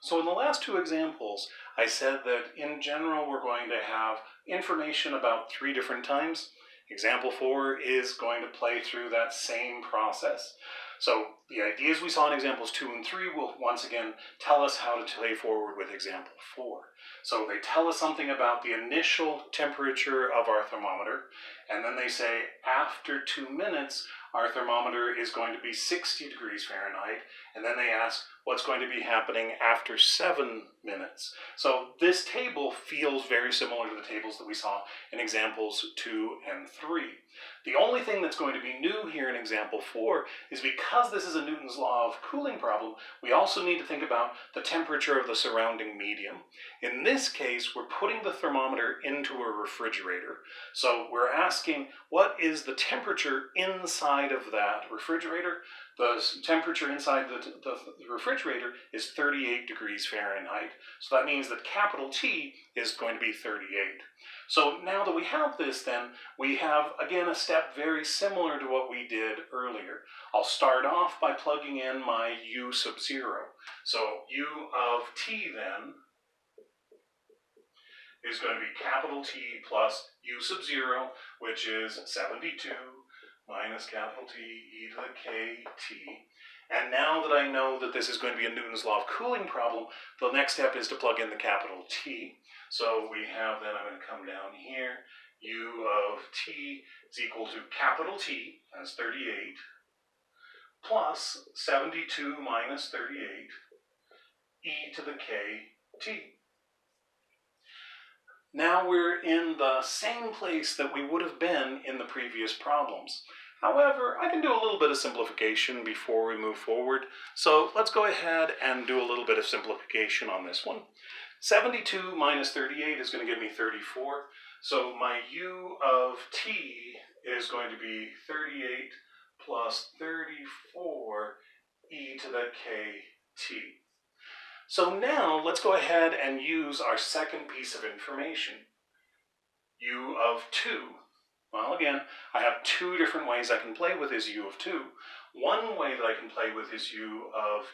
So in the last two examples, I said that in general we're going to have information about 3 different times. Example 4 is going to play through that same process. So the ideas we saw in examples 2 and 3 will once again tell us how to play forward with example 4. So they tell us something about the initial temperature of our thermometer, and then they say after 2 minutes our thermometer is going to be 60 degrees Fahrenheit, and then they ask what's going to be happening after 7 minutes. So this table feels very similar to the tables that we saw in examples 2 and 3. The only thing that's going to be new here in example 4 is because this is a Newton's law of cooling problem, we also need to think about the temperature of the surrounding medium. In this case, we're putting the thermometer into a refrigerator. So we're asking, what is the temperature inside of that refrigerator? The temperature inside the refrigerator is 38 degrees Fahrenheit. So that means that capital T is going to be 38. So now that we have this, then we have again a step very similar to what we did earlier. I'll start off by plugging in my U sub 0. So U of T then is going to be capital T plus U sub 0, which is 72 minus capital T e to the kt. And now that I know that this is going to be a Newton's law of cooling problem, the next step is to plug in the capital T. So we have then, I'm going to come down here, U of T is equal to capital T, that's 38, plus 72 minus 38, e to the kt. Now we're in the same place that we would have been in the previous problems. However, I can do a little bit of simplification before we move forward. So let's go ahead and do a little bit of simplification on this one. 72 minus 38 is going to give me 34. So my U of T is going to be 38 plus 34 e to the kt. So now let's go ahead and use our second piece of information, U of 2. Well, again, I have 2 different ways I can play with this U of 2. One way that I can play with this U of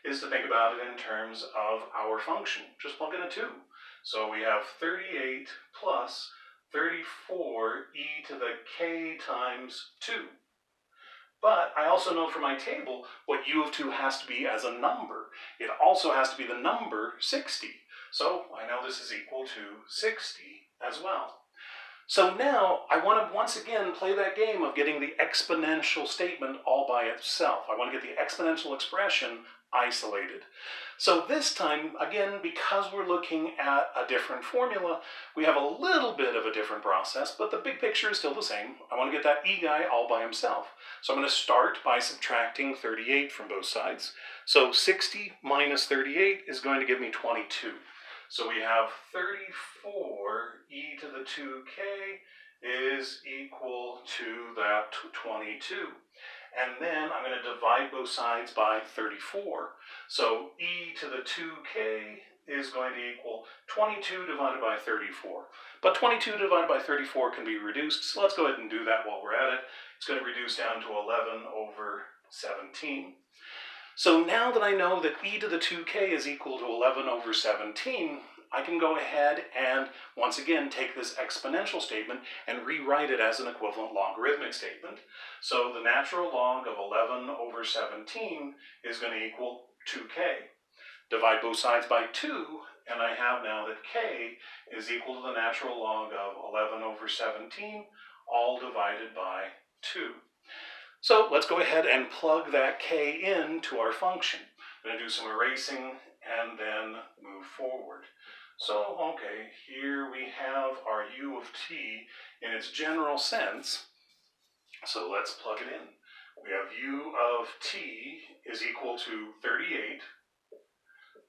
2 is to think about it in terms of our function. Just plug in a 2. So we have 38 plus 34 e to the k times 2. But I also know from my table what U of 2 has to be as a number. It also has to be the number 60. So I know this is equal to 60 as well. So now I want to once again play that game of getting the exponential statement all by itself. I want to get the exponential expression isolated. So this time, again, because we're looking at a different formula, we have a little bit of a different process, but the big picture is still the same. I want to get that E guy all by himself. So I'm going to start by subtracting 38 from both sides. So 60 minus 38 is going to give me 22. So we have 34 e to the 2k is equal to that 22. And then I'm going to divide both sides by 34. So e to the 2k is going to equal 22 divided by 34. But 22 divided by 34 can be reduced, so let's go ahead and do that while we're at it. It's going to reduce down to 11 over 17. So now that I know that e to the 2k is equal to 11 over 17, I can go ahead and once again take this exponential statement and rewrite it as an equivalent logarithmic statement. So the natural log of 11 over 17 is going to equal 2k. Divide both sides by 2, and I have now that k is equal to the natural log of 11 over 17, all divided by 2. So let's go ahead and plug that k into our function. I'm going to do some erasing and then move forward. So, okay, here we have our U of t in its general sense. So let's plug it in. We have U of t is equal to 38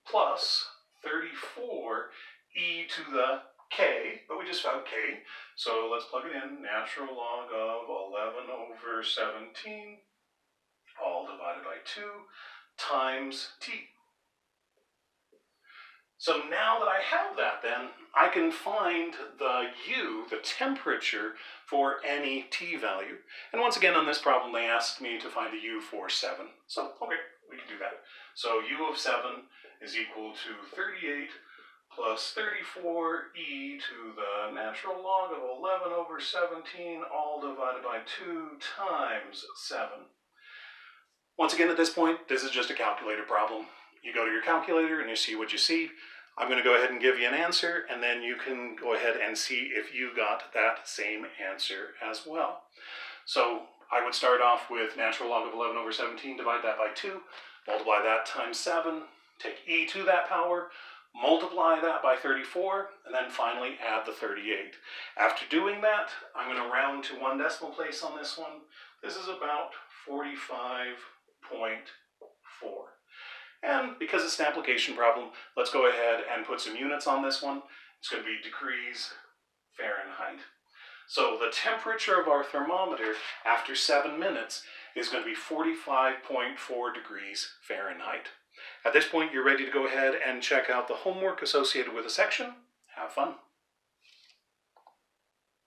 plus 34 e to the k, but we just found k. So let's plug it in. Natural log of 11 over 17, all divided by 2, times t. So now that I have that, then, I can find the U, the temperature, for any t value. And once again, on this problem, they asked me to find the U for 7. So, okay, we can do that. So u of 7 is equal to 38 plus 34e to the natural log of 11 over 17, all divided by 2 times 7. Once again, at this point, this is just a calculator problem. You go to your calculator and you see what you see. I'm going to go ahead and give you an answer, and then you can go ahead and see if you got that same answer as well. So I would start off with natural log of 11 over 17, divide that by 2, multiply that times 7, take e to that power, multiply that by 34, and then finally add the 38. After doing that, I'm going to round to 1 decimal place on this one. This is about 45.4. And because it's an application problem, let's go ahead and put some units on this one. It's going to be degrees Fahrenheit. So the temperature of our thermometer after 7 minutes is going to be 45.4 degrees Fahrenheit. At this point, you're ready to go ahead and check out the homework associated with the section. Have fun.